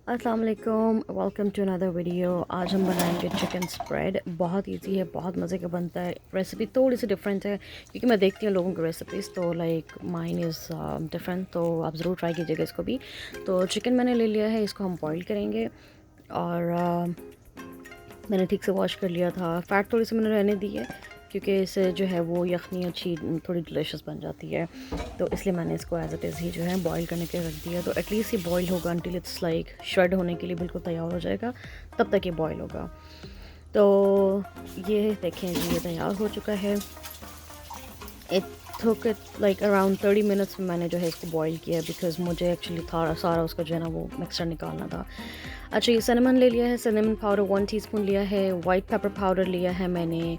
अस्सलाम वालेकुम, welcome to another video. आज हम बनाएंगे चिकन स्प्रेड। बहुत इजी है, बहुत मज़े का बनता है। रेसिपी थोड़ी सी डिफरेंट है क्योंकि मैं देखती हूँ लोगों की रेसिपीज़, तो लाइक माइन इज़ डिफरेंट, तो आप ज़रूर ट्राई कीजिएगा इसको भी। तो चिकन मैंने ले लिया है, इसको हम बॉईल करेंगे और मैंने ठीक से वॉश कर लिया था। फ़ैट थोड़ी सी मैंने रहने दी है क्योंकि इससे जो है वो यखनी अच्छी थोड़ी डिलीशियस बन जाती है, तो इसलिए मैंने इसको एज इट इज़ ही जो है बॉईल करने के रख दिया। तो एटलीस्ट ये बॉईल होगा अंटिल इट्स लाइक श्रेड होने के लिए बिल्कुल तैयार हो जाएगा, तब तक ये बॉईल होगा। तो ये देखें जी, ये तैयार हो चुका है। It took it like around 30 minutes में मैंने जो है इसको बॉईल किया बिकॉज मुझे एक्चुअली था सारा उसका जो है ना वो मिक्सचर निकालना था। अच्छा, ये सिनेमन ले लिया है, सिनेमन पाउडर 1 टीस्पून लिया है। वाइट पेपर पाउडर लिया है मैंने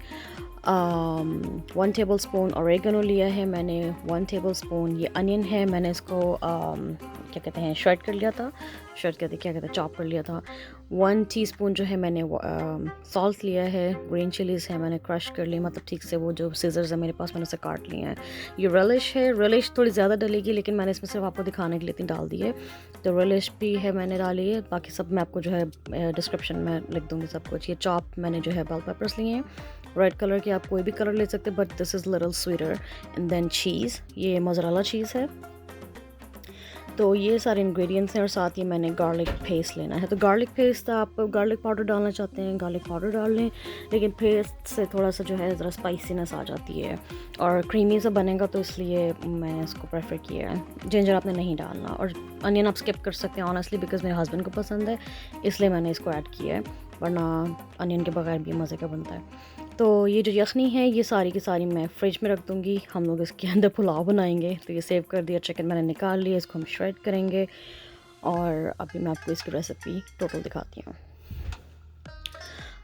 1 टेबल स्पून। ऑरेगनो लिया है मैंने 1 टेबल स्पून। ये अनियन है, मैंने इसको क्या कहते हैं श्रेड कर लिया था, श्रेड कहते क्या कहते हैं चॉप कर लिया था। 1 टीस्पून जो है मैंने सॉल्ट लिया है। ग्रीन चिलीज़ है, मैंने क्रश कर ली, मतलब ठीक से वो जो सीजर्स है मेरे पास मैंने उसे काट लिए हैं। ये relish है, relish थोड़ी ज़्यादा डलेगी लेकिन मैंने इसमें सिर्फ आपको दिखाने के लिए इतनी डाल दी है। तो relish भी है मैंने डाली है, बाकी सब मैं आपको जो है डिस्क्रिप्शन में लिख दूँगी सब कुछ। ये चॉप मैंने जो है बेल पेपर्स लिए हैं, रेड कलर के, आप कोई भी कलर ले सकते हैं but this is little sweeter. And then cheese, ये मोज़रेला चीज़ है। तो ये सारे इंग्रेडिएंट्स हैं और साथ ही मैंने गार्लिक पेस्ट लेना है। तो गार्लिक पेस्ट आप गार्लिक पाउडर डालना चाहते हैं गार्लिक पाउडर डाल लें, लेकिन पेस्ट से थोड़ा सा जो है ज़रा स्पाइसीनेस आ जाती है और क्रीमी सा बनेगा, तो इसलिए मैंने इसको प्रेफर किया है। जिंजर आपने नहीं डालना और अनियन आप स्किप कर सकते हैं ऑनेस्टली, बिकॉज मेरे हस्बैंड को पसंद है इसलिए मैंने इसको ऐड किया है, वरना अनियन के बगैर भी मज़े का बनता है। तो ये जो यखनी है ये सारी की सारी मैं फ्रिज में रख दूँगी। हम लोग इसके अंदर पुलाव बनाएंगे, तो ये सेव कर दिया। चिकन मैंने निकाल लिया, इसको हम श्रेड करेंगे और अभी मैं आपको इसकी रेसिपी टोटल दिखाती हूँ।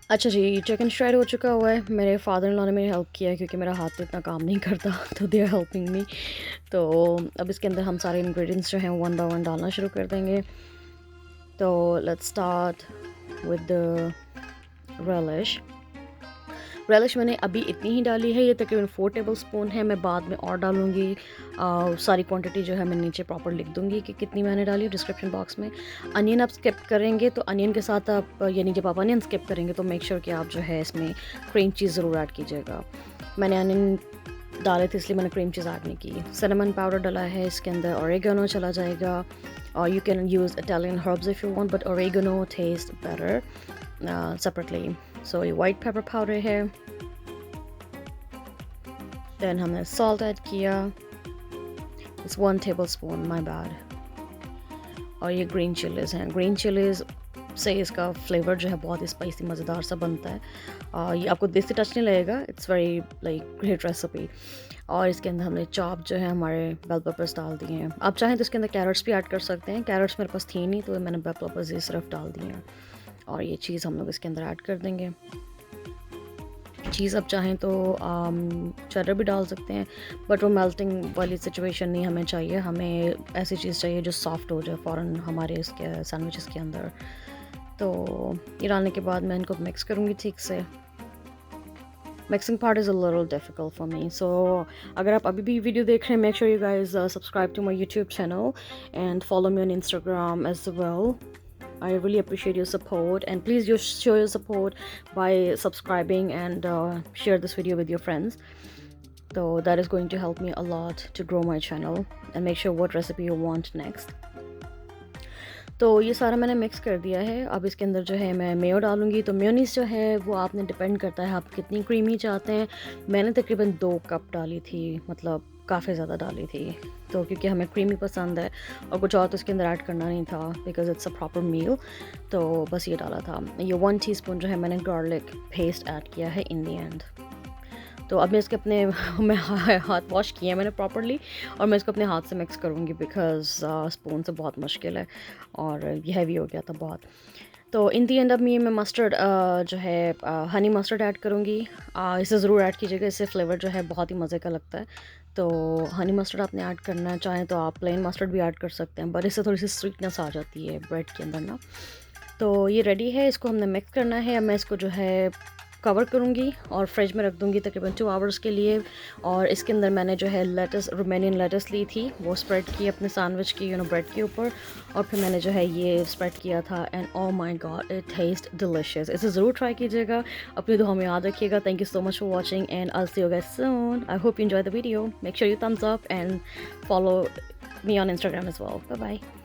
अच्छा जी, चिकन श्रेड हो चुका हुआ है। मेरे फादर इन लॉ ने मेरी हेल्प किया है क्योंकि मेरा हाथ तो इतना काम नहीं करता, तो दे आर हेल्पिंग मी। तो अब इसके अंदर हम सारे इंग्रेडिएंट्स जो हैं वन बाय वन डालना शुरू कर देंगे। तो let's start with the relish मैंने अभी इतनी ही डाली है, ये तकरीबन 4 टेबल स्पून है। मैं बाद में और डालूँगी, सारी क्वांटिटी जो है मैं नीचे प्रॉपर लिख दूँगी कि कितनी मैंने डाली है डिस्क्रिप्शन बॉक्स में। अनियन आप स्किप करेंगे तो अनियन के साथ आप, यानी जब आप अनियन स्किप करेंगे तो मेक श्योर कि आप जो है इसमें क्रीम चीज़ ज़रूर ऐड कीजिएगा। मैंने अनियन डाले थे इसलिए मैंने क्रीम चीज़ ऐड नहीं की। सिनेमन पाउडर डाला है, इसके अंदर ऑरेगनो चला जाएगा और you can use Italian herbs if you want, but oregano taste better separately. So ये वाइट पेपर पाउडर है, देन हमने सॉल्ट ऐड किया, it's 1 tablespoon, my bad. और ये ग्रीन चिलीज़ हैं, ग्रीन चिलीज़ से इसका फ्लेवर जो है बहुत ही स्पाइसी मज़ेदार सा बनता है। ये आपको देसी टच नहीं लगेगा, it's very like great recipe. और इसके अंदर हमने चॉप जो है हमारे बेल पेपर्स डाल दिए हैं। आप चाहें तो इसके अंदर कैरेट्स भी ऐड कर सकते हैं, कैरेट्स मेरे पास थी नहीं तो मैंने बेल पेपर्स ये सिर्फ डाल दिए हैं। और ये चीज़ हम लोग इसके अंदर ऐड कर देंगे। चीज़ आप चाहें तो चेडर भी डाल सकते हैं, बट वो मेल्टिंग वाली सिचुएशन नहीं हमें चाहिए। हमें ऐसी चीज़ चाहिए जो सॉफ्ट हो जाए फ़ौरन हमारे इसके सैंडविचेस के अंदर। तो ये डालने के बाद मैं इनको मिक्स करूँगी ठीक से। Mixing part is a little difficult for me, so अगर आप अभी भी वीडियो देख रहे हैं, make sure you guys subscribe to my YouTube channel and follow me on Instagram as well. I really appreciate your support, and please you show your support by subscribing and share this video with your friends. So that is going to help me a lot to grow my channel and make sure what recipe you want next. तो ये सारा मैंने mix कर दिया है। अब इसके अंदर जो है मैं मेयो डालूँगी। तो मेयोनीज़ जो है वो आपने डिपेंड करता है आप कितनी क्रीमी चाहते हैं। मैंने तकरीबन 2 कप डाली थी, मतलब काफ़ी ज़्यादा डाली थी, तो क्योंकि हमें क्रीमी पसंद है और कुछ और तो इसके अंदर ऐड करना नहीं था because it's a proper meal, तो बस ये डाला था। ये 1 टीस्पून जो है मैंने गार्लिक पेस्ट ऐड किया है इन दी एंड। तो अब मैं इसके अपने मैं हाथ वॉश किए हैं मैंने प्रॉपरली और मैं इसको अपने हाथ से मिक्स करूँगी बिकॉज़ स्पून से बहुत मुश्किल है और ये हैवी हो गया था बहुत। तो इन दी एंड अब मैं मस्टर्ड जो है हनी मस्टर्ड ऐड करूँगी। इसे ज़रूर ऐड कीजिएगा, इससे फ्लेवर जो है बहुत ही मज़े का लगता है। तो हनी मस्टर्ड आपने ऐड करना है, चाहें तो आप प्लेन मस्टर्ड भी ऐड कर सकते हैं, बट इससे थोड़ी सी स्वीटनेस आ जाती है ब्रेड के अंदर ना। तो ये रेडी है, इसको हमने मिक्स करना है। अब मैं इसको जो है कवर करूँगी और फ्रिज में रख दूँगी तकरीबन 2 आवर्स के लिए। और इसके अंदर मैंने जो है लेटस, रोमानियन लेटस ली थी, वो स्प्रेड की अपने सैंडविच की ब्रेड के ऊपर, और फिर मैंने जो है ये स्प्रेड किया था। And oh my god, it taste delicious. इसे ज़रूर ट्राई कीजिएगा, अपनी दुआ में याद रखिएगा। Thank you so much for watching and I will see you guys soon. I hope you enjoy the video. Make sure you thumbs up and follow me on Instagram as well. Bye bye.